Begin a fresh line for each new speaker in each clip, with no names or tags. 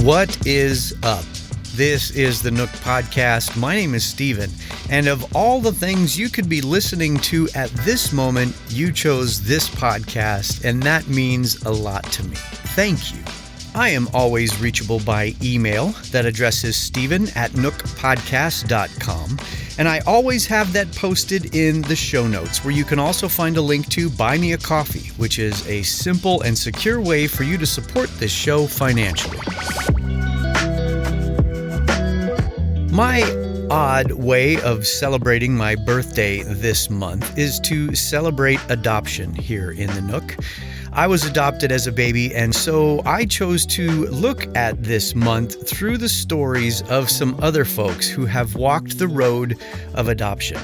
What is up? This is the Nook Podcast. My name is Steven, and of all the things you could be listening to at this moment, you chose this podcast, and that means a lot to me. Thank you. I am always reachable by email. That address is steven@nookpodcast.com. And I always have that posted in the show notes, where you can also find a link to Buy Me a Coffee, which is a simple and secure way for you to support this show financially. My odd way of celebrating my birthday this month is to celebrate adoption here in the Nook. I was adopted as a baby, and so I chose to look at this month through the stories of some other folks who have walked the road of adoption.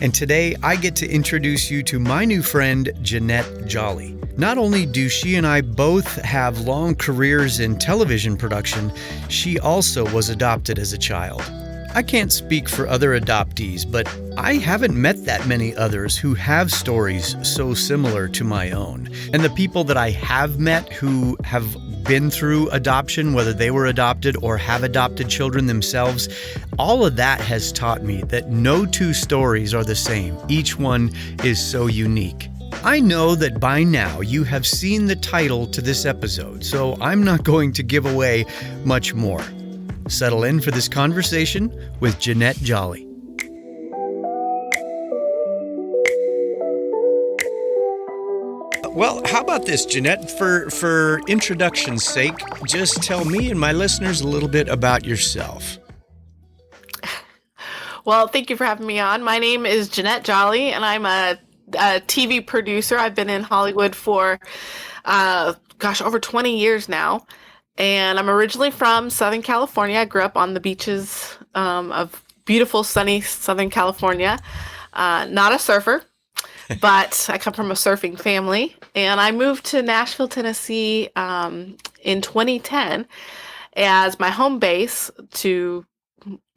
And today I get to introduce you to my new friend, Jeanette Jolley. Not only do she and I both have long careers in television production, she also was adopted as a child. I can't speak for other adoptees, but I haven't met that many others who have stories so similar to my own. And the people that I have met who have been through adoption, whether they were adopted or have adopted children themselves, all of that has taught me that no two stories are the same. Each one is so unique. I know that by now you have seen the title to this episode, so I'm not going to give away much more. Settle in for this conversation with Jeanette Jolley. Well, how about this, Jeanette? For introduction's sake, just tell me and my listeners a little bit about yourself.
Well, thank you for having me on. My name is Jeanette Jolley, and I'm a TV producer. I've been in Hollywood for, over 20 years now. And I'm originally from Southern California. I grew up on the beaches of beautiful, sunny Southern California. Not a surfer, but I come from a surfing family. And I moved to Nashville, Tennessee in 2010 as my home base to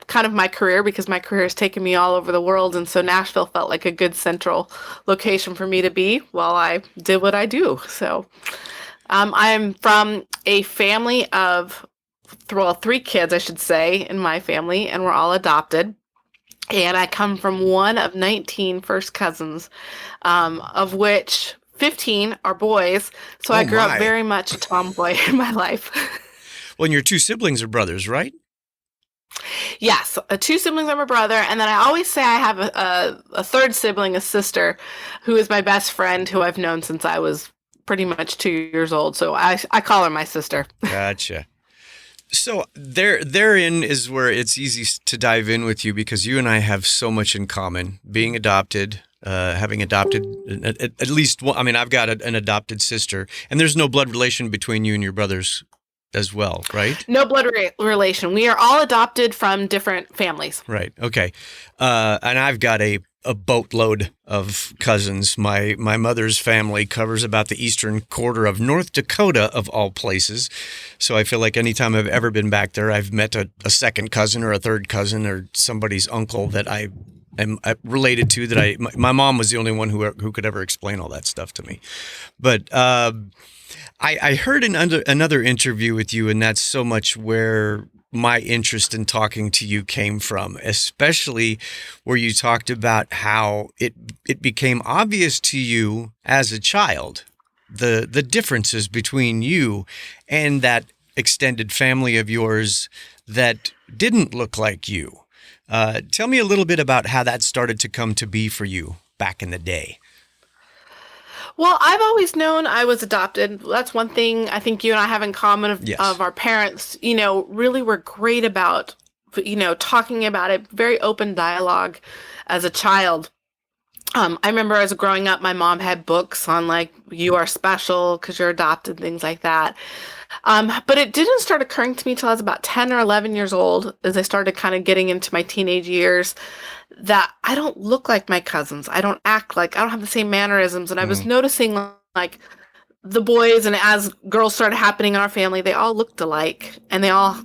kind of my career, because my career has taken me all over the world. And so Nashville felt like a good central location for me to be while I did what I do. So I'm from a family of, three kids, I should say, in my family, and we're all adopted. And I come from one of 19 first cousins, of which 15 are boys. So I grew up very much a tomboy in my life.
Well, and your two siblings are brothers, right?
Yes, two siblings are my brother, and then I always say I have a third sibling, a sister, who is my best friend, who I've known since I was pretty much 2 years old. So I call her my sister.
Gotcha. So therein is where it's easy to dive in with you, because you and I have so much in common. Being adopted, having adopted at least one. I mean, I've got an adopted sister, and there's no blood relation between you and your brothers as well, right?
No blood relation. We are all adopted from different families.
Right. Okay. And I've got a boatload of cousins. My mother's family covers about the eastern quarter of North Dakota, of all places. So I feel like anytime I've ever been back there, I've met a second cousin or a third cousin or somebody's uncle that I am related to. My mom was the only one who could ever explain all that stuff to me. But I heard another interview with you, and that's so much where my interest in talking to you came from, especially where you talked about how it became obvious to you as a child, the differences between you and that extended family of yours that didn't look like you. Tell me a little bit about how that started to come to be for you back in the day.
Well, I've always known I was adopted. That's one thing I think you and I have in common of our parents, really were great about, talking about it, very open dialogue as a child. I remember as growing up, my mom had books on like, you are special because you're adopted, things like that. But it didn't start occurring to me till I was about 10 or 11 years old, as I started kind of getting into my teenage years, that I don't look like my cousins. I don't act like, I don't have the same mannerisms. And I was noticing like the boys, and as girls started happening in our family, they all looked alike, and they all,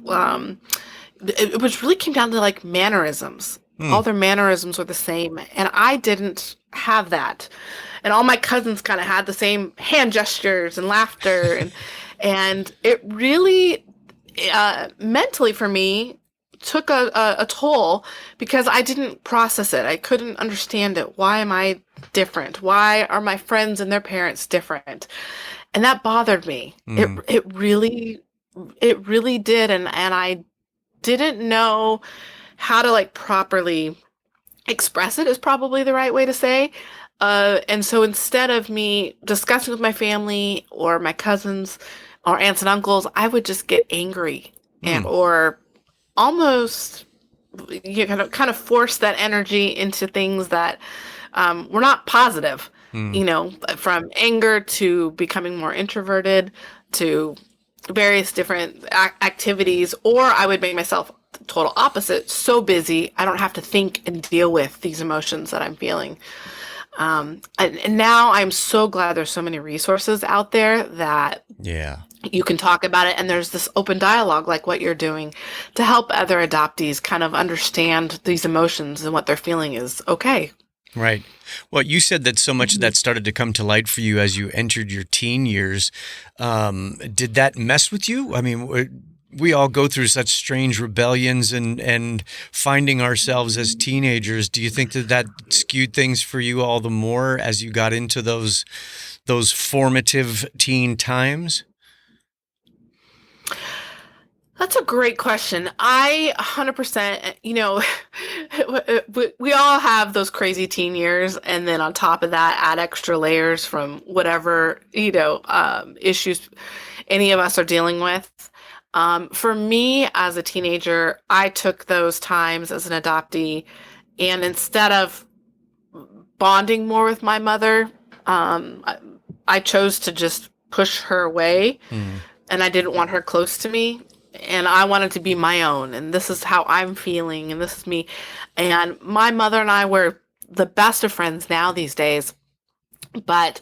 it was really came down to like mannerisms. All their mannerisms were the same. And I didn't have that. And all my cousins kind of had the same hand gestures and laughter. And it really mentally for me took a toll because I didn't process it. I couldn't understand it. Why am I different? Why are my friends and their parents different? And that bothered me.
Mm.
It really did, and I didn't know how to like properly express it is probably the right way to say. And so instead of me discussing with my family or my cousins or aunts and uncles, I would just get angry and
Mm.
or almost you kind of force that energy into things that were not positive.
Mm.
You know, from anger to becoming more introverted to various different activities, or I would make myself total opposite, so busy I don't have to think and deal with these emotions that I'm feeling. And now I'm so glad there's so many resources out there that
Yeah.
you can talk about it, and there's this open dialogue like what you're doing to help other adoptees kind of understand these emotions and what they're feeling is okay.
Right. Well, you said that so much of that started to come to light for you as you entered your teen years. Did that mess with you? I mean, we all go through such strange rebellions and finding ourselves as teenagers. Do you think that that skewed things for you all the more as you got into those formative teen times?
That's a great question. I 100%, we all have those crazy teen years. And then on top of that, add extra layers from whatever, issues any of us are dealing with. For me, as a teenager, I took those times as an adoptee, and instead of bonding more with my mother, I chose to just push her away,
Mm.
and I didn't want her close to me. And I wanted to be my own, and this is how I'm feeling, and this is me. And my mother and I were the best of friends now these days. But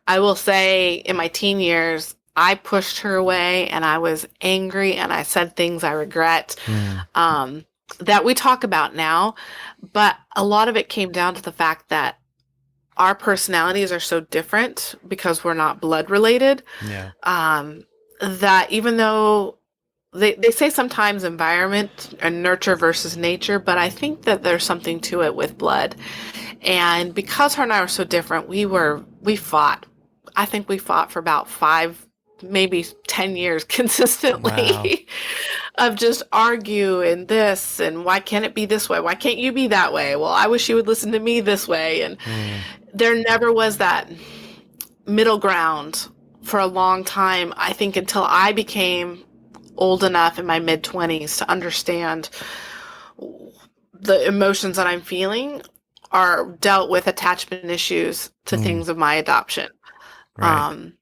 I will say, in my teen years, I pushed her away, and I was angry, and I said things I regret
Mm.
that we talk about now. But a lot of it came down to the fact that our personalities are so different because we're not blood related.
Yeah.
That even though they say sometimes environment and nurture versus nature, but I think that there's something to it with blood. And because her and I were so different, we fought. I think we fought for about 5, maybe 10 years
Wow.
consistently of just argue and this and why can't it be this way? Why can't you be that way? Well, I wish you would listen to me this way. And
Mm.
there never was that middle ground for a long time, I think, until I became old enough in my mid 20s to understand the emotions that I'm feeling are dealt with attachment issues to
Mm.
things of my adoption,
Right.
um,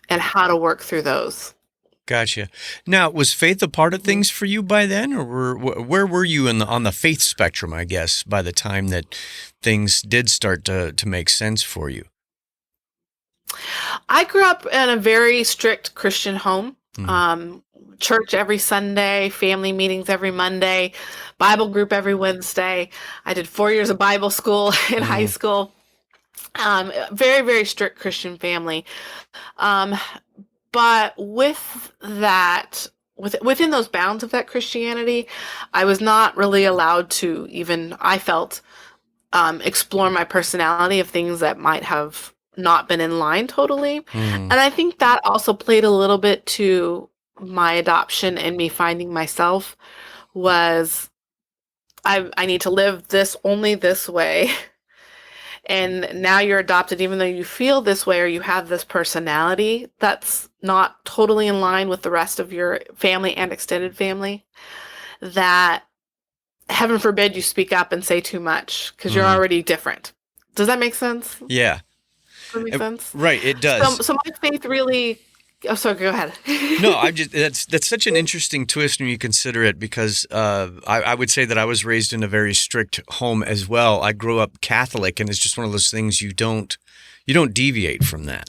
and how to work through those.
Gotcha. Now, was faith a part of
Mhm.
things for you by then, or where were you on the faith spectrum? I guess by the time that things did start to make sense for you.
I grew up in a very strict Christian home.
Mm.
Um, Church every Sunday, family meetings every Monday, Bible group every Wednesday. I did 4 years of Bible school in high
Mm.
school. Very, very strict Christian family. Um, but with that, within those bounds of that Christianity, I was not really allowed to even, I felt, explore my personality of things that might have not been in line totally.
Mm.
And I think that also played a little bit to my adoption and me finding myself was I need to live this only this way. And now you're adopted, even though you feel this way or you have this personality that's not totally in line with the rest of your family and extended family, that heaven forbid you speak up and say too much because you're
Mm.
already different. Does that make sense? Does
Yeah.
that make sense?
Right. It
So,
does.
so my faith really. Oh, sorry. Go ahead.
No, I'm just that's such an interesting twist when you consider it because I would say that I was raised in a very strict home as well. I grew up Catholic, and it's just one of those things you don't deviate from that.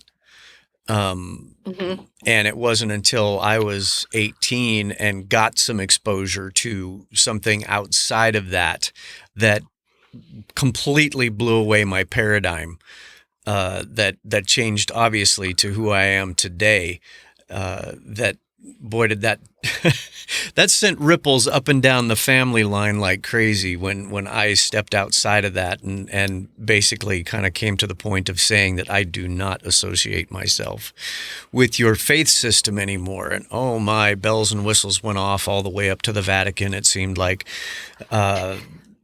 Hmm.
And it wasn't until I was 18 and got some exposure to something outside of that that completely blew away my paradigm. That changed obviously to who I am today. That boy, did that that sent ripples up and down the family line like crazy when I stepped outside of that and basically kind of came to the point of saying that I do not associate myself with your faith system anymore. And oh my, bells and whistles went off all the way up to the Vatican. It seemed like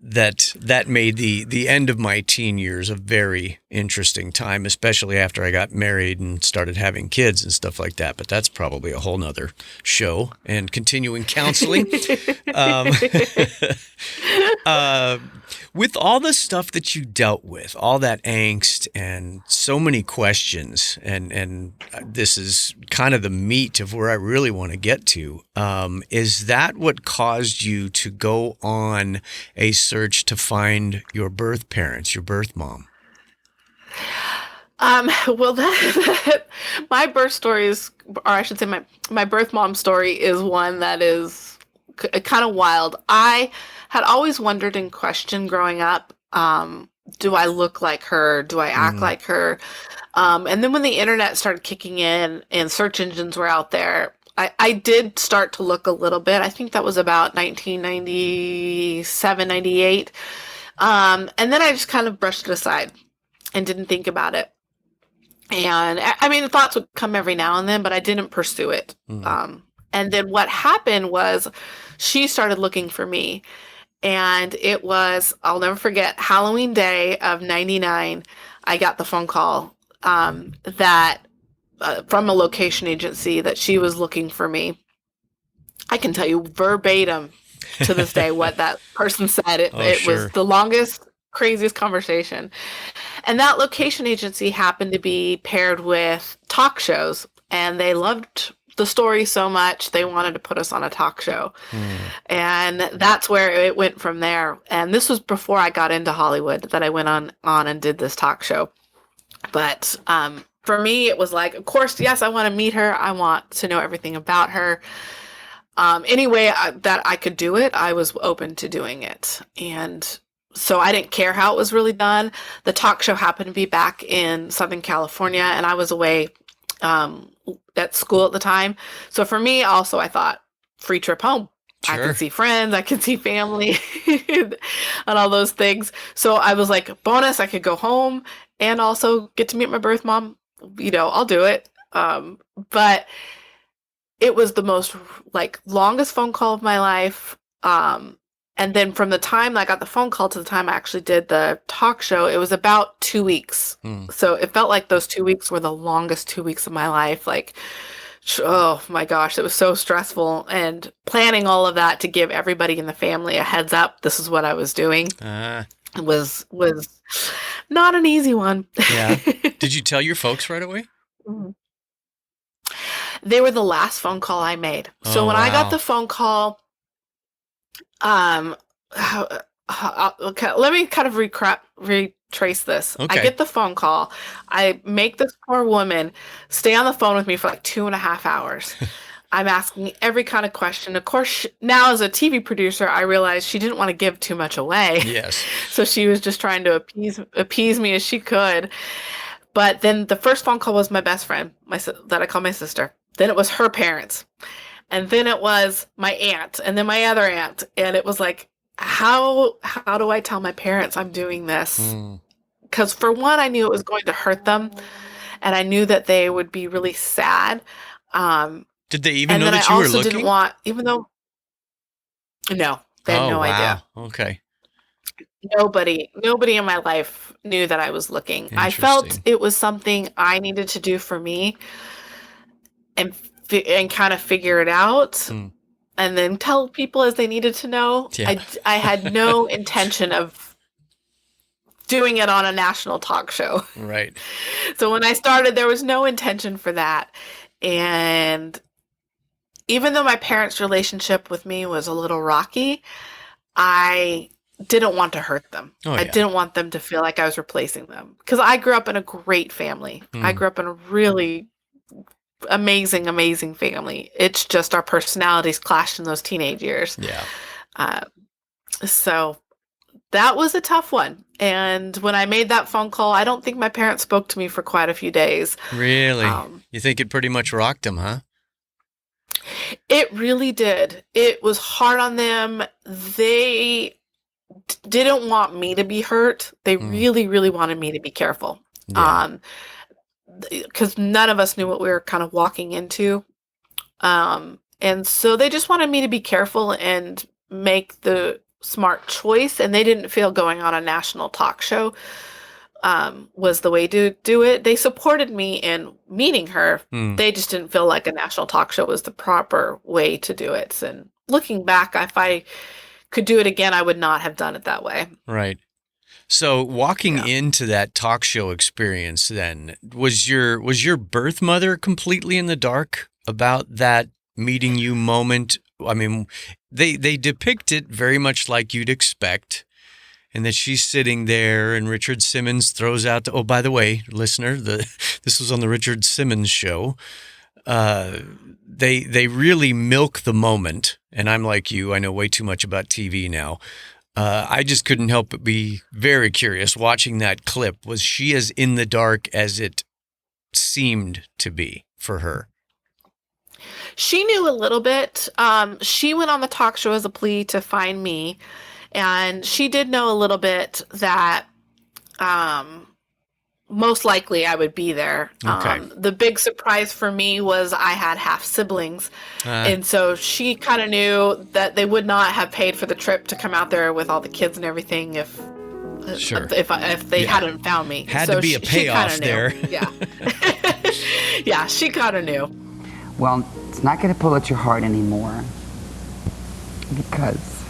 that made the end of my teen years a very interesting time, especially after I got married and started having kids and stuff like that. But that's probably a whole nother show and continuing counseling. um, with all the stuff that you dealt with, all that angst and so many questions, and this is kind of the meat of where I really want to get to, is that what caused you to go on a search to find your birth parents, your birth mom?
Well, my birth story is, or I should say my birth mom story is one that is kind of wild. I had always wondered and questioned growing up, do I look like her? Do I act like her? And then when the internet started kicking in and search engines were out there, I did start to look a little bit. I think that was about 1997, 98. And then I just kind of brushed it aside and didn't think about it. And I mean, thoughts would come every now and then, but I didn't pursue it. And then what happened was she started looking for me. And it was, I'll never forget, Halloween day of 99, I got the phone call that from a location agency that she was looking for me. I can tell you verbatim to this day what that person said. It was the longest, craziest conversation. And that location agency happened to be paired with talk shows, and they loved the story so much they wanted to put us on a talk show. And that's where it went from there. And this was before I got into Hollywood that I went on and did this talk show. But for me, it was like, of course, yes, I want to meet her. I want to know everything about her. Any way that I could do it, I was open to doing it. And so I didn't care how it was really done. The talk show happened to be back in Southern California, and I was away at school at the time. So for me, also, I thought, free trip home. Sure. I could see friends, I could see family, and all those things. So I was like, bonus, I could go home and also get to meet my birth mom. You know, I'll do it. But it was the most longest phone call of my life. And then from the time I got the phone call to the time I actually did the talk show, it was about 2 weeks. So it felt like those 2 weeks were the longest 2 weeks of my life. Oh my gosh, it was so stressful. And planning all of that to give everybody in the family a heads up, this is what I was doing, was not an easy one.
Yeah. Did you tell your folks right away?
They were the last phone call I made. So when I got the phone call, okay, let me kind of retrace this. Okay. I get the phone call. I make this poor woman stay on the phone with me for 2.5 hours. I'm asking every kind of question. Of course, now as a TV producer, I realized she didn't want to give too much away. Yes. So she was just trying to appease me as she could. But then the first phone call was my best friend, that I call my sister. Then it was her parents. And then it was my aunt, and then my other aunt. And it was like, how do I tell my parents I'm doing this? Because for one, I knew it was going to hurt them, and I knew that they would be really sad.
Did they even know that you were looking?
Didn't want, even though, no, they had no idea.
Okay.
Nobody in my life knew that I was looking. I felt it was something I needed to do for me, and kind of figure it out, and then tell people as they needed to know. Yeah. I had no intention of doing it on a national talk show.
Right.
So when I started, there was no intention for that. And even though my parents' relationship with me was a little rocky, I didn't want to hurt them. I didn't want them to feel like I was replacing them. Because I grew up in a great family. I grew up in a really amazing family. It's just our personalities clashed in those teenage years. Yeah. So that was a tough one. And when I made that phone call, I don't think my parents spoke to me for quite a few days.
Really? You think it pretty much rocked them, huh?
It really did. It was hard on them. They didn't want me to be hurt. They
Mm,
really, really wanted me to be careful.
yeah.
Because none of us knew what we were kind of walking into. And so they just wanted me to be careful and make the smart choice. And they didn't feel going on a national talk show was the way to do it. They supported me in meeting her.
Mm,
They just didn't feel like a national talk show was the proper way to do it. And looking back, if I could do it again, I would not have done it that way.
right. So walking
Yeah.
into that talk show experience then, was your birth mother completely in the dark about that meeting you moment? I mean, they depict it very much like you'd expect, and that she's sitting there and Richard Simmons throws out oh, by the way, listener, this was on the Richard Simmons show. Uh, they really milk the moment, and I'm like you, I know way too much about TV now. I just couldn't help but be very curious watching that clip. Was she as in the dark as it seemed to be for her?
She knew a little bit. She went on the talk show as a plea to find me, and she did know a little bit that um, most likely I would be there.
Okay.
The big surprise for me was I had half siblings,
Uh,
and so she kind of knew that they would not have paid for the trip to come out there with all the kids and everything
Sure.
if they
Yeah.
hadn't found me.
Had
So
to be a
she
payoff
kinda
there.
knew. Yeah, yeah, she kind of knew.
Well, it's not going to pull at your heart anymore because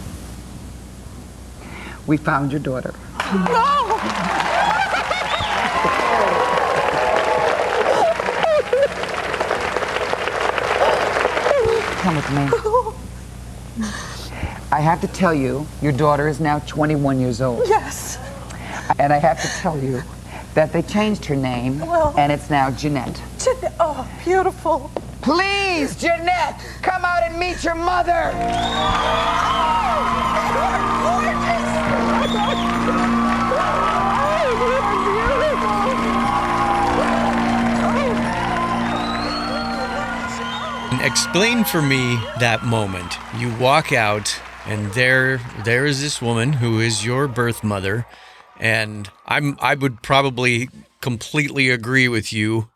we found your daughter. Come with me. I have to tell you, your daughter is now 21 years old.
Yes.
And I have to tell you that they changed her name,
Well-
and it's now Jeanette.
Oh, beautiful.
Please, Jeanette, come out and meet your mother.
Explain for me that moment. You walk out, and there is this woman who is your birth mother, and I would probably completely agree with you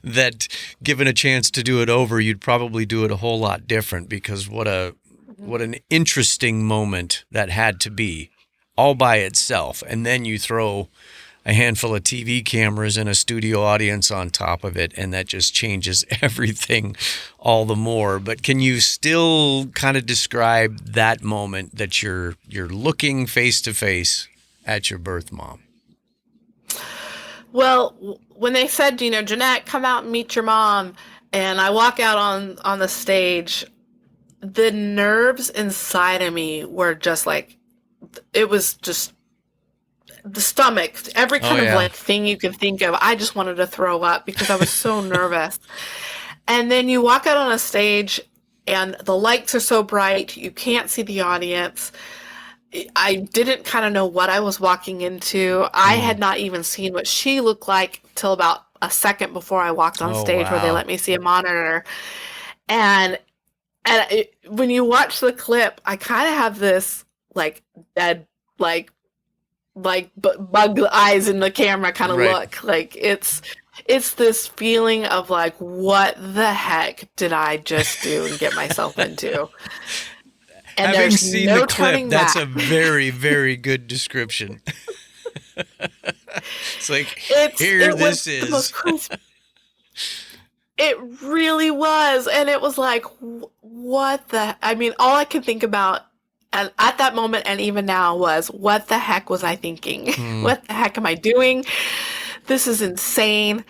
that given a chance to do it over, you'd probably do it a whole lot different, because what an interesting moment that had to be all by itself. And then you throw a handful of TV cameras and a studio audience on top of it, and that just changes everything all the more. But can you still kind of describe that moment that you're looking face to face at your birth mom?
Well, when they said, Jeanette, come out and meet your mom, and I walk out on the stage, the nerves inside of me were just like, it was just the stomach, every kind
yeah.
of like thing you can think of. I just wanted to throw up because I was so nervous. And then you walk out on a stage and the lights are so bright, you can't see the audience. I didn't kind of know what I was walking into. I had not even seen what she looked like till about a second before I walked on
Oh,
stage where they
wow.
let me see a monitor. And when you watch the clip, I kind of have this like dead, like bug eyes in the camera kind of
Right.
look. Like it's this feeling of like, what the heck did I just do and get myself into? And
Having
there's
seen
no
the clip,
turning
that's
back.
a very, very good description. It's like,
It
here
was
this
the most
is.
crazy. It really was, and it was like, what the? I mean, all I could think about, and at that moment, and even now, was what the heck was I thinking? What the heck am I doing? This is insane,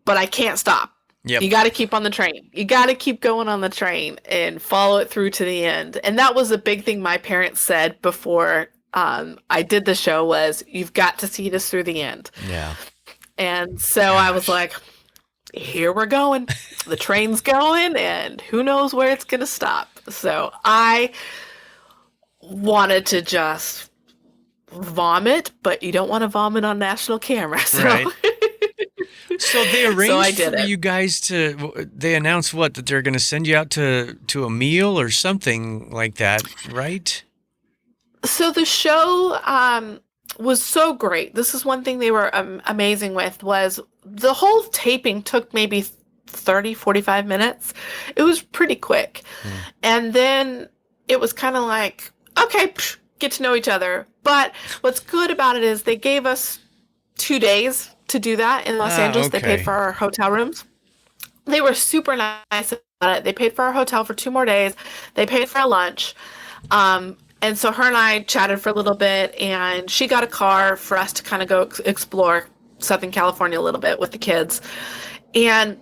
but I can't stop.
Yep.
You got to keep on the train. You got to keep going on the train and follow it through to the end. And that was a big thing my parents said before I did the show was, you've got to see this through the end.
Yeah.
And so I was like, here we're going. The train's going, and who knows where it's going to stop. So I wanted to just vomit, but you don't want to vomit on national camera. So.
Right. So they
So I
arranged
did
for
it.
you guys they announced what, that they're going to send you out to a meal or something like that, right?
So the show was so great. This is one thing they were amazing with, was the whole taping took maybe 30, 45 minutes. It was pretty quick. And then it was kind of like, okay, get to know each other. But what's good about it is they gave us 2 days to do that in Los Angeles. They paid
Okay.
for our hotel rooms. They were super nice about it. They paid for our hotel for 2 more days. They paid for our lunch. And so her and I chatted for a little bit, and she got a car for us to kind of go explore Southern California a little bit with the kids. And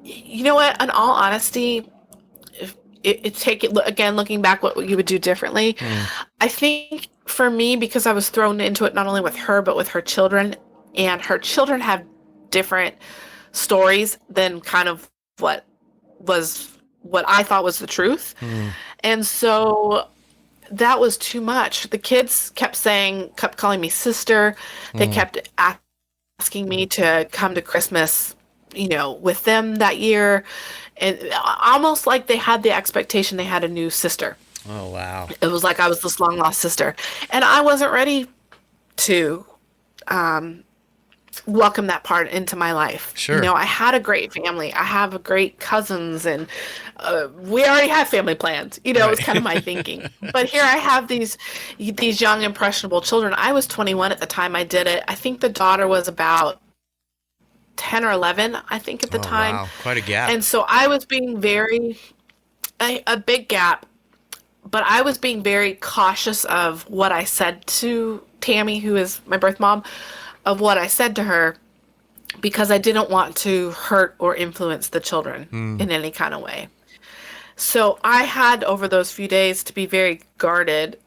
you know what? In all honesty, again, looking back, what you would do differently. I think for me, because I was thrown into it not only with her, but with her children, and her children have different stories than kind of what I thought was the truth. And so that was too much. The kids kept calling me sister. They kept asking me to come to Christmas, with them that year. And almost like they had the expectation they had a new sister.
Oh, wow.
It was like I was this long lost sister. And I wasn't ready to welcome that part into my life.
Sure.
I had a great family. I have great cousins, and we already have family plans. It was kind of my thinking. But here I have these young, impressionable children. I was 21 at the time I did it. I think the daughter was about 10 or 11, I think, at the time.
Wow, quite a gap.
And so I was being a big gap, but I was being very cautious of what I said to Tammy, who is my birth mom, of what I said to her, because I didn't want to hurt or influence the children in any kind of way. So I had, over those few days, to be very guarded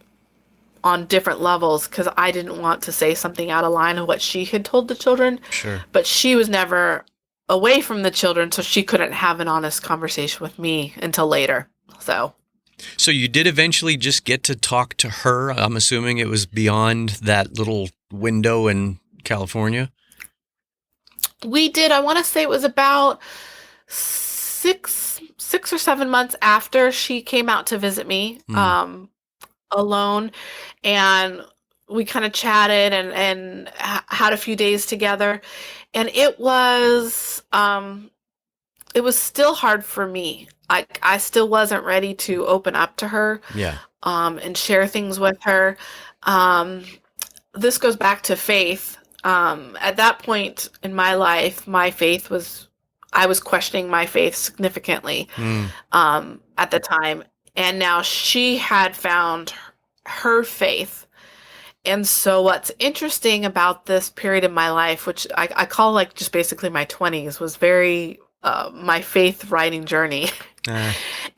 on different levels, because I didn't want to say something out of line of what she had told the children.
Sure.
But she was never away from the children, so she couldn't have an honest conversation with me until later. So
you did eventually just get to talk to her. I'm assuming it was beyond that little window in California.
we did. I want to say it was about 6 or 7 months after she came out to visit me, alone, and we kind of chatted and had a few days together, and it was still hard for me. I still wasn't ready to open up to her,
Yeah.
and share things with her. This goes back to faith. At that point in my life, I was questioning my faith significantly, at the time. And now she had found her faith. And so what's interesting about this period in my life, which I call like just basically my 20s, was very my faith writing journey,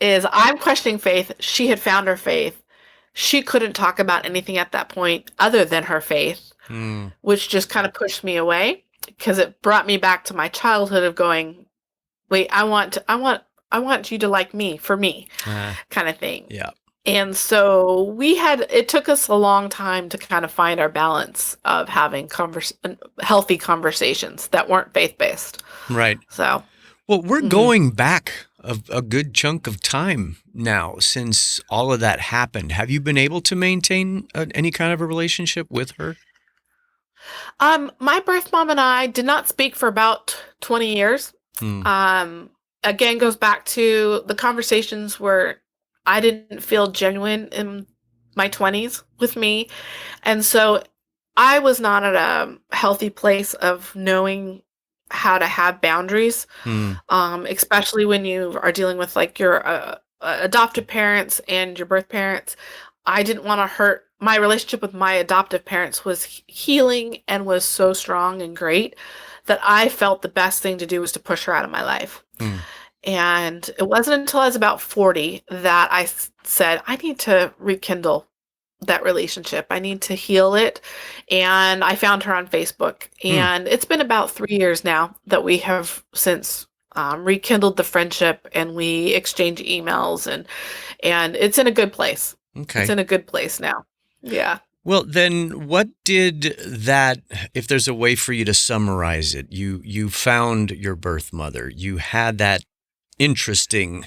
is I'm questioning faith. She had found her faith. She couldn't talk about anything at that point other than her faith, which just kind of pushed me away, because it brought me back to my childhood of going, wait, I want you to like me for me, kind of thing.
Yeah.
And so it took us a long time to kind of find our balance of having healthy conversations that weren't faith-based.
Right.
So,
Well, we're going back a good chunk of time now since all of that happened. Have you been able to maintain any kind of a relationship with her?
my birth mom and I did not speak for about 20 years. Again, goes back to the conversations where I didn't feel genuine in my 20s with me. And so I was not at a healthy place of knowing how to have boundaries, especially when you are dealing with like your adoptive parents and your birth parents. I didn't want to hurt. My relationship with my adoptive parents was healing and was so strong and great that I felt the best thing to do was to push her out of my life. And it wasn't until I was about 40 that I said, I need to rekindle that relationship. I need to heal it. And I found her on Facebook. And it's been about 3 years now that we have since rekindled the friendship, and we exchange emails, and it's in a good place.
Okay.
It's in a good place now. Yeah.
Well, then what did that, if there's a way for you to summarize it, you found your birth mother, you had that interesting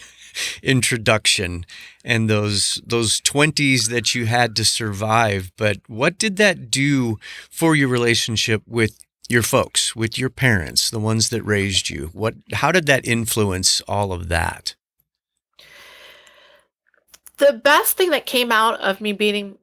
introduction and those 20s that you had to survive, but what did that do for your relationship with your folks, with your parents, the ones that raised you? How did that influence all of that?
The best thing that came out of meeting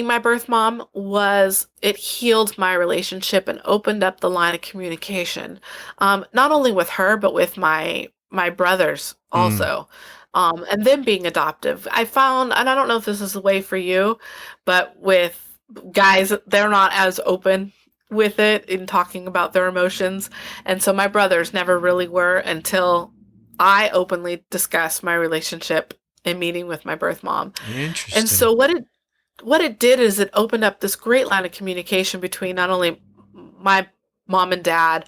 my birth mom was it healed my relationship and opened up the line of communication, not only with her but with my brothers
Mm,
also, and them being adoptive. I found, and I don't know if this is the way for you, but with guys, they're not as open with it in talking about their emotions, and so my brothers never really were until I openly discussed my relationship in meeting with my birth mom. And
interesting.
so what it did is it opened up this great line of communication between not only my mom and dad,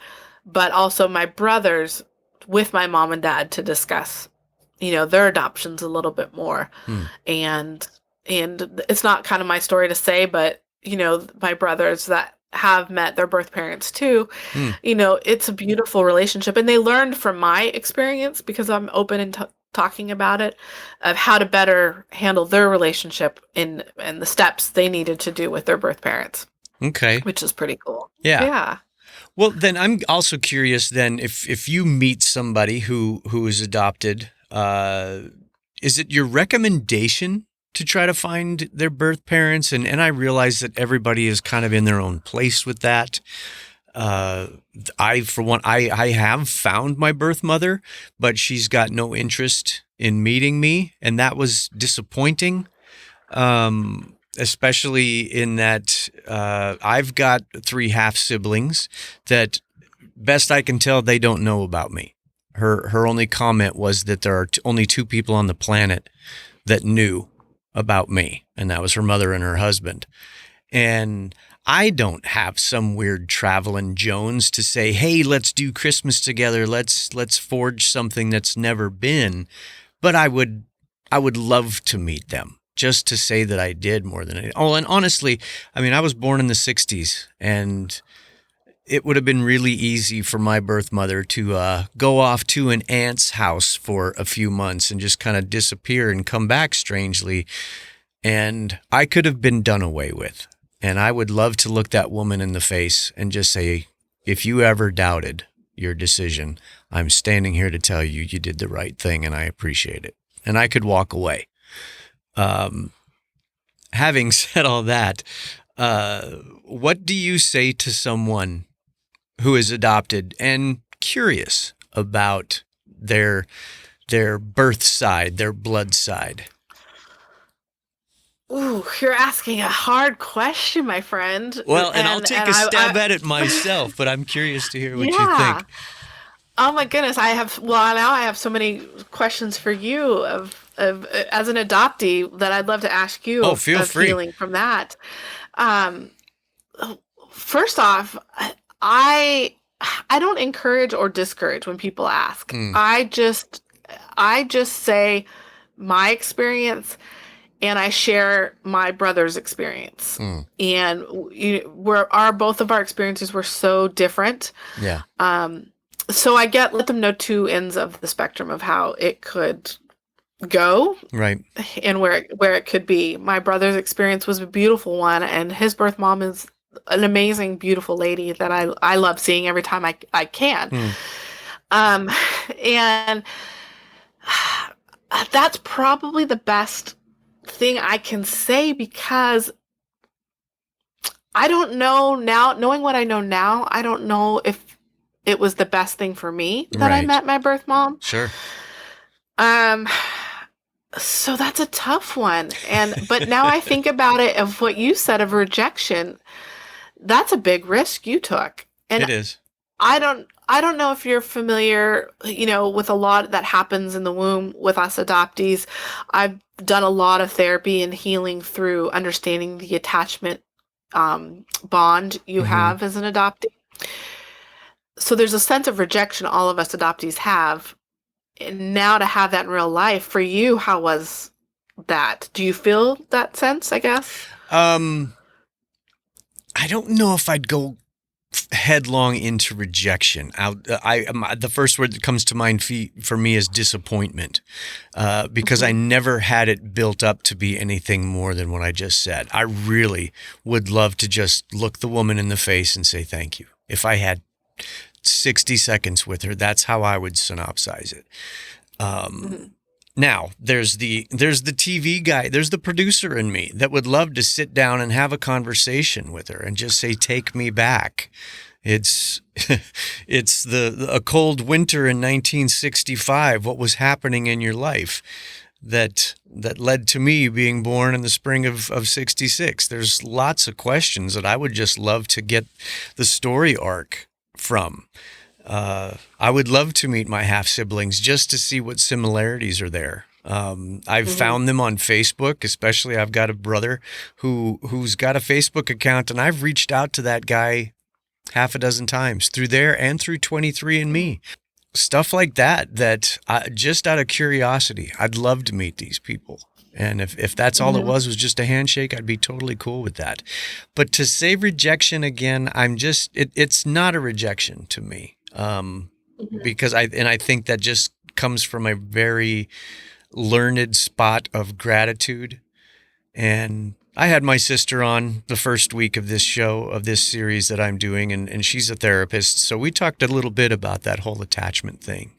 but also my brothers with my mom and dad to discuss, their adoptions a little bit more.
Hmm.
And it's not kind of my story to say, but my brothers that have met their birth parents too,
Hmm.
it's a beautiful relationship, and they learned from my experience because I'm open and talking about it, of how to better handle their relationship and the steps they needed to do with their birth parents,
Okay.
which is pretty cool.
Yeah.
Yeah.
Well, then I'm also curious then if you meet somebody who is adopted, is it your recommendation to try to find their birth parents? And I realize that everybody is kind of in their own place with that. Uh, for one, I have found my birth mother, but she's got no interest in meeting me, and that was disappointing. Especially in that I've got three half siblings that, best I can tell, they don't know about me. Her only comment was that there are only two people on the planet that knew about me, and that was her mother and her husband. And I don't have some weird traveling Jones to say, "Hey, let's do Christmas together. Let's forge something that's never been." But I would love to meet them just to say that I did more than anything. Oh, and honestly, I mean, I was born in the 60s, and it would have been really easy for my birth mother to go off to an aunt's house for a few months and just kind of disappear and come back strangely. And I could have been done away with. And I would love to look that woman in the face and just say, if you ever doubted your decision, I'm standing here to tell you you did the right thing and I appreciate it. And I could walk away. Having said all that, what do you say to someone who is adopted and curious about their birth side, their blood side?
Ooh, you're asking a hard question, my friend.
Well, and I'll
And
take
and
a
I
stab at it myself, but I'm curious to hear what you
yeah.
think.
Oh my goodness, now I have so many questions for you of as an adoptee that I'd love to ask you
Oh,
of,
feel
of
free.
healing from that. Um, First off, I I don't encourage or discourage when people ask.
Hmm.
I just say my experience, and I share my brother's experience.
Hmm.
And both of our experiences were so different.
Yeah.
So let them know two ends of the spectrum of how it could go
Right.
and where it could be. My brother's experience was a beautiful one, and his birth mom is an amazing, beautiful lady that I love seeing every time I can.
Hmm.
Um, and that's probably the best thing I can say, because I don't know now, knowing what I know now, I don't know if it was the best thing for me that I
Right.
met my birth mom.
Sure.
Um, so that's a tough one. But now I think about it, of what you said of rejection, that's a big risk you took.
It
And
is.
I don't know if you're familiar, with a lot that happens in the womb with us adoptees. I've done a lot of therapy and healing through understanding the attachment bond you
Mm-hmm.
have as an adoptee. So there's a sense of rejection all of us adoptees have. And now to have that in real life for you, how was that? Do you feel that sense, I guess?
I don't know if I'd go headlong into rejection. The first word that comes to mind for me is disappointment, because I never had it built up to be anything more than what I just said. I really would love to just look the woman in the face and say thank you. If I had 60 seconds with her, that's how I would synopsize it. Now, there's the TV guy, there's the producer in me that would love to sit down and have a conversation with her and just say, take me back. It's a cold winter in 1965. What was happening in your life that led to me being born in the spring of 66? There's lots of questions that I would just love to get the story arc from. I would love to meet my half siblings just to see what similarities are there. I've found them on Facebook, especially I've got a brother who's got a Facebook account, and I've reached out to that guy half a dozen times through there and through 23andMe. Stuff like that just out of curiosity, I'd love to meet these people. And if that's all it was just a handshake, I'd be totally cool with that. But to say rejection again, it's not a rejection to me. Because I think that just comes from a very learned spot of gratitude. And I had my sister on the first week of this show, of this series that I'm doing, and she's a therapist. So we talked a little bit about that whole attachment thing.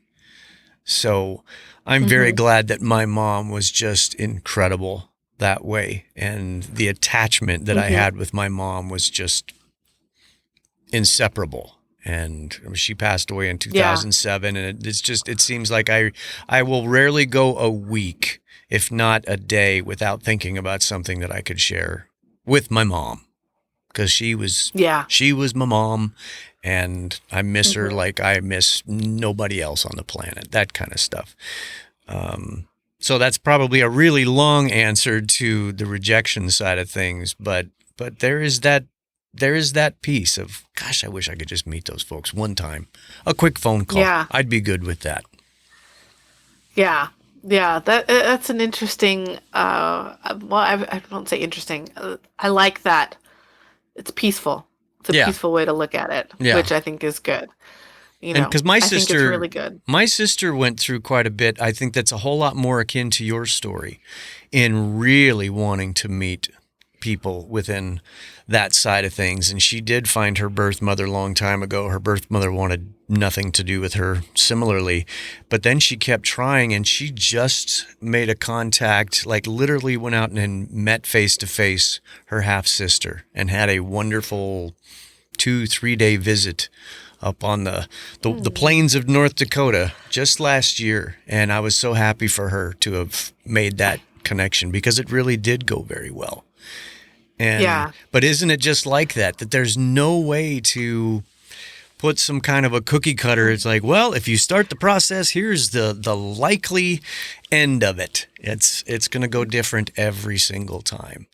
So I'm very glad that my mom was just incredible that way. And the attachment that I had with my mom was just inseparable. And she passed away in 2007. And it seems like I will rarely go a week, if not a day, without thinking about something that I could share with my mom. Because she was my mom, and I miss her like I miss nobody else on the planet, that kind of stuff. So that's probably a really long answer to the rejection side of things, but there is that piece of, gosh, I wish I could just meet those folks one time. A quick phone call. Yeah. I'd be good with that.
Yeah. Yeah. That's an interesting, I won't say interesting. I like that. It's peaceful. It's a peaceful way to look at it, which I think is good.
Because
I think it's really good.
My sister went through quite a bit. I think that's a whole lot more akin to your story in really wanting to meet people within that side of things. And she did find her birth mother a long time ago. Her birth mother wanted nothing to do with her similarly, but then she kept trying, and she just made a contact, like literally went out and met face to face her half sister and had a wonderful 2-3 day visit up on the plains of North Dakota just last year. And I was so happy for her to have made that connection, because it really did go very well. But isn't it just like that there's no way to put some kind of a cookie cutter? It's like, well, if you start the process, here's the likely end of it. It's going to go different every single time.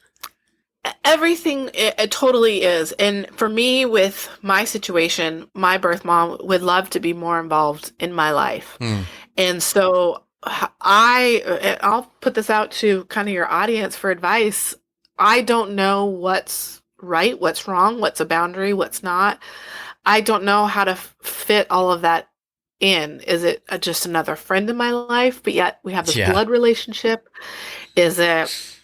Everything, it totally is. And for me, with my situation, my birth mom would love to be more involved in my life. And so I'll put this out to kind of your audience for advice. I don't know what's right, what's wrong, what's a boundary, what's not. I don't know how to fit all of that in. Is it just another friend in my life, but yet we have this blood relationship? Is it...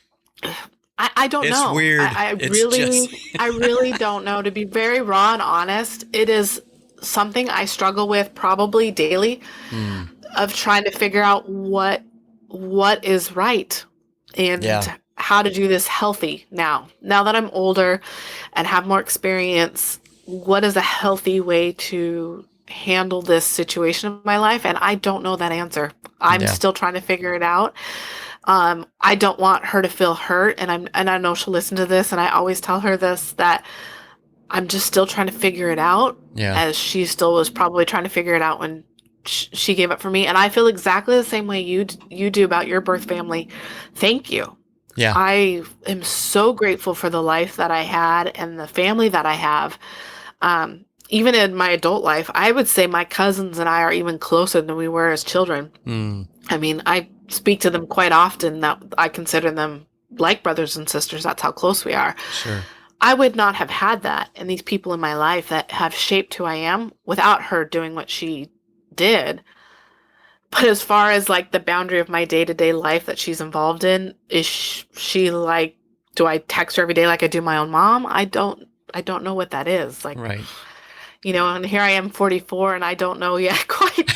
I don't know.
It's weird.
I really don't know. To be very raw and honest, it is something I struggle with probably daily, of trying to figure out what is right and how to do this healthy now that I'm older and have more experience. What is a healthy way to handle this situation of my life? And I don't know that answer. I'm still trying to figure it out. I don't want her to feel hurt, and I know she'll listen to this, and I always tell her this, that I'm just still trying to figure it out, as she still was probably trying to figure it out when she gave up for me. And I feel exactly the same way you do about your birth family. Thank you. Yeah. I am so grateful for the life that I had and the family that I have. Even in my adult life, I would say my cousins and I are even closer than we were as children. I mean, I speak to them quite often, that I consider them like brothers and sisters. That's how close we are.
Sure.
I would not have had that and these people in my life that have shaped who I am without her doing what she did. But as far as like the boundary of my day-to-day life that she's involved in, is she like, do I text her every day like I do my own mom? I don't know what that is. Like,
Right.
And here I am 44 and I don't know yet quite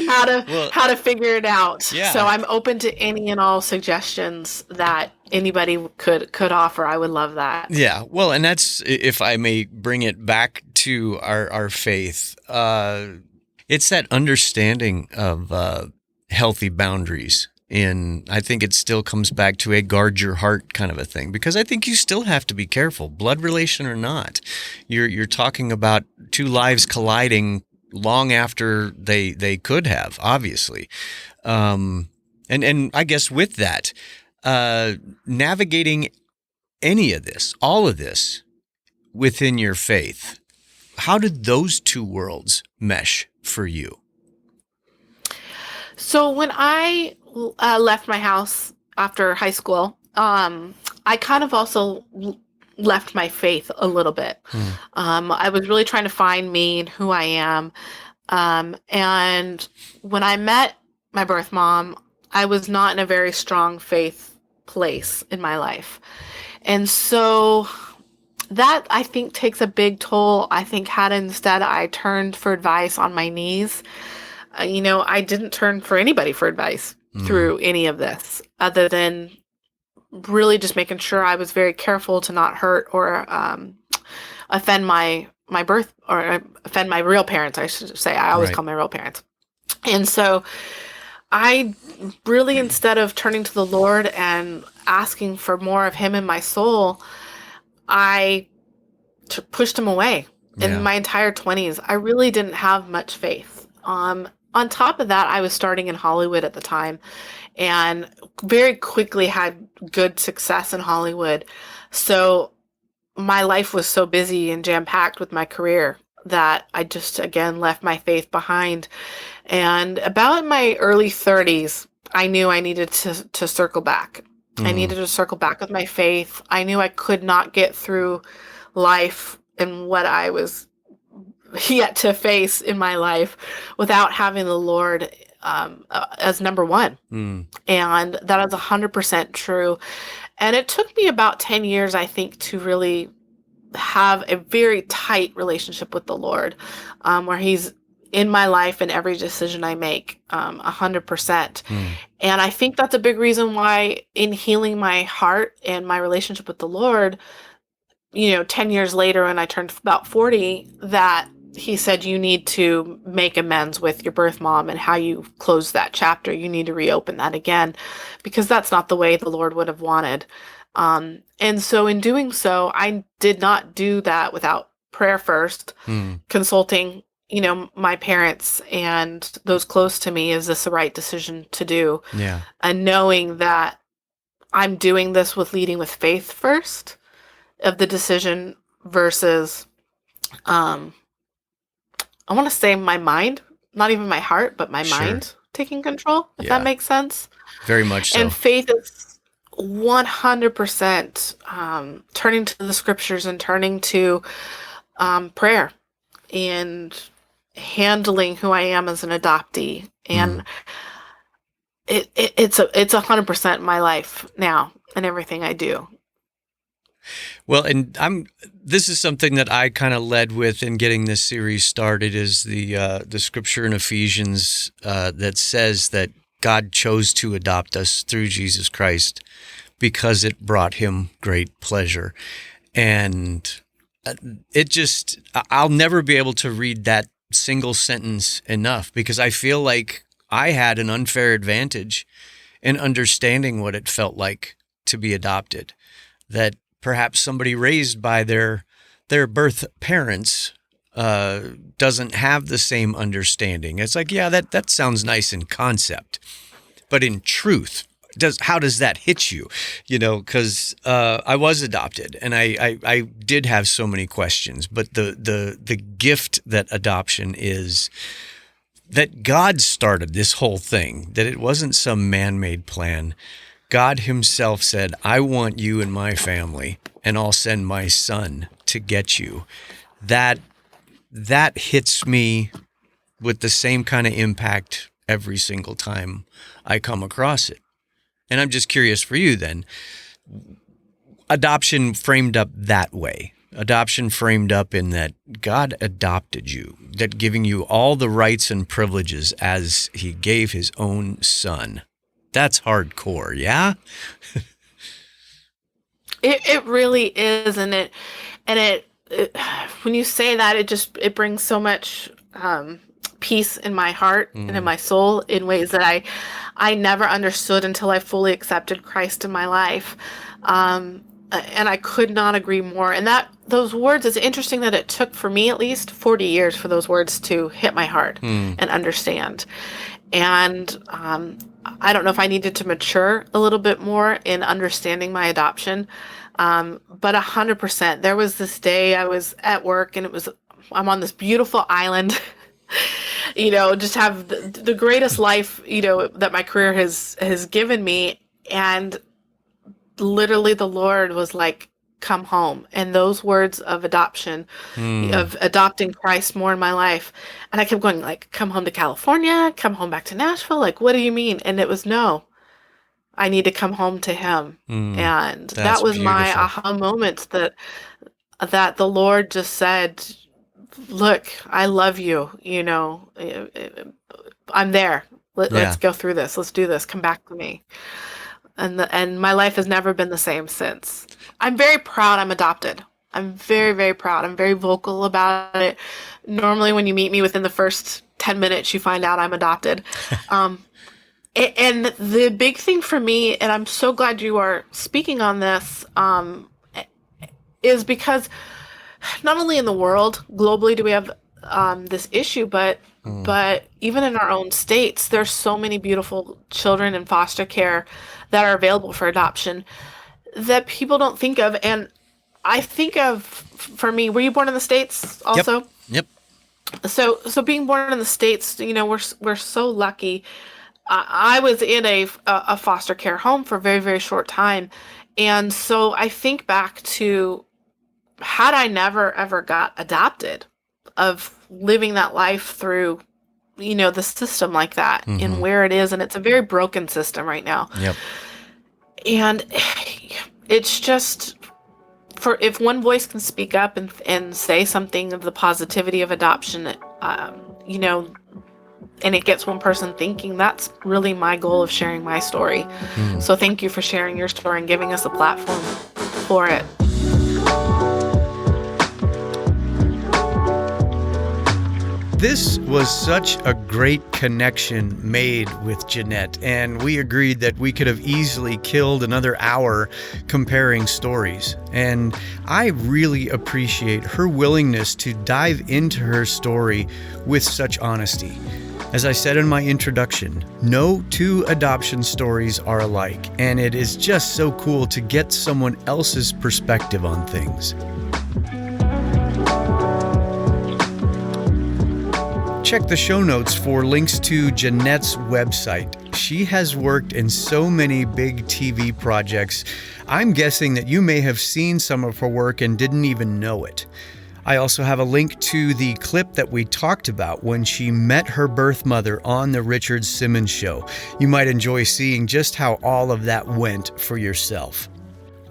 how to figure it out.
Yeah.
So I'm open to any and all suggestions that anybody could offer. I would love that.
Yeah. Well, and that's, if I may bring it back to our faith, it's that understanding of healthy boundaries. I think it still comes back to a guard your heart kind of a thing, because I think you still have to be careful, blood relation or not. You're talking about two lives colliding long after they could have, obviously. And I guess with that, navigating any of this, all of this within your faith, how did those two worlds mesh for you?
So when I left my house after high school, I kind of also left my faith a little bit. I was really trying to find me and who I am. And when I met my birth mom, I was not in a very strong faith place in my life. And so that, I think, takes a big toll. I think had instead I turned for advice on my knees, I didn't turn for anybody for advice through any of this, other than really just making sure I was very careful to not hurt or offend my birth, or offend my real parents, I should say. I always
Right.
call my real parents. And so I really, instead of turning to the Lord and asking for more of him in my soul, I pushed him away.
Yeah.
In my entire 20s, I really didn't have much faith. On top of that, I was starting in Hollywood at the time and very quickly had good success in Hollywood. So my life was so busy and jam-packed with my career that I just, again, left my faith behind. And about in my early 30s, I knew I needed to circle back. I needed to circle back with my faith. I knew I could not get through life and what I was yet to face in my life without having the Lord as number one. And that is 100% true. And it took me about 10 years, I think, to really have a very tight relationship with the Lord, where he's in my life and every decision I make, 100%. And I think that's a big reason why in healing my heart and my relationship with the Lord, 10 years later when I turned about 40, that he said, you need to make amends with your birth mom and how you closed that chapter. You need to reopen that again, because that's not the way the Lord would have wanted. And so in doing so, I did not do that without prayer first, consulting, my parents and those close to me. Is this the right decision to do?
Yeah. And
knowing that I'm doing this with leading with faith first of the decision versus, I want to say my mind, not even my heart, but my mind taking control, if that makes sense.
Very much so.
And faith is 100% turning to the scriptures and turning to prayer and handling who I am as an adoptee. And it's 100% my life now and everything I do.
Well, and this is something that I kind of led with in getting this series started, is the scripture in Ephesians that says that God chose to adopt us through Jesus Christ because it brought him great pleasure. And I'll never be able to read that single sentence enough, because I feel like I had an unfair advantage in understanding what it felt like to be adopted, that perhaps somebody raised by their birth parents doesn't have the same understanding. It's like, yeah, that sounds nice in concept, but in truth, how does that hit you? Because I was adopted, and I did have so many questions. But the gift that adoption is, that God started this whole thing, that it wasn't some man-made plan. God himself said, I want you in my family, and I'll send my son to get you. That hits me with the same kind of impact every single time I come across it. And I'm just curious for you then, adoption framed up that way, adoption framed up in that God adopted you, that giving you all the rights and privileges as he gave his own son. That's hardcore, yeah?
It really is, and it when you say that, it brings so much peace in my heart and in my soul in ways that I never understood until I fully accepted Christ in my life. And I could not agree more. And those words, it's interesting that it took, for me at least, 40 years for those words to hit my heart and understand. And I don't know if I needed to mature a little bit more in understanding my adoption. But 100%, there was this day I was at work, and I'm on this beautiful island, just have the greatest life, that my career has given me. And literally the Lord was like, come home. And those words of adoption, of adopting Christ more in my life. And I kept going like, come home to California, come home back to Nashville. Like, what do you mean? And it was, no, I need to come home to him. And that was beautiful. My aha moment that the Lord just said, look, I love you. I'm there. Let's go through this. Let's do this. Come back to me. And my life has never been the same since. I'm very proud I'm adopted. I'm very, very proud. I'm very vocal about it. Normally when you meet me within the first 10 minutes, you find out I'm adopted. And the big thing for me, and I'm so glad you are speaking on this, is because not only in the world, globally, do we have this issue, but even in our own states, there's so many beautiful children in foster care that are available for adoption that people don't think of. And I think of, for me, were you born in the States also?
Yep.
So being born in the States, we're so lucky. I was in a foster care home for a very, very short time. And so I think back to, had I never ever got adopted, of living that life through, the system like that and where it is. And it's a very broken system right now. Yep. And it's just, if one voice can speak up and say something of the positivity of adoption, and it gets one person thinking, that's really my goal of sharing my story. So thank you for sharing your story and giving us a platform for it.
This was such a great connection made with Jeanette, and we agreed that we could have easily killed another hour comparing stories. And I really appreciate her willingness to dive into her story with such honesty. As I said in my introduction, no two adoption stories are alike, and it is just so cool to get someone else's perspective on things. Check the show notes for links to Jeanette's website. She has worked in so many big TV projects. I'm guessing that you may have seen some of her work and didn't even know it. I also have a link to the clip that we talked about when she met her birth mother on the Richard Simmons show. You might enjoy seeing just how all of that went for yourself.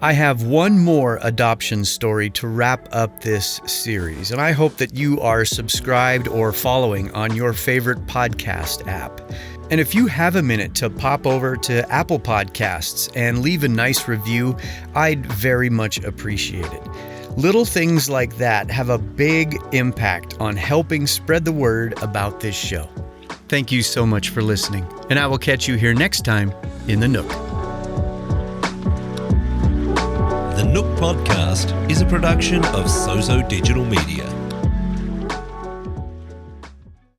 I have one more adoption story to wrap up this series, and I hope that you are subscribed or following on your favorite podcast app. And if you have a minute to pop over to Apple Podcasts and leave a nice review, I'd very much appreciate it. Little things like that have a big impact on helping spread the word about this show. Thank you so much for listening, and I will catch you here next time in the Nook.
The Nook Podcast is a production of Sozo Digital Media.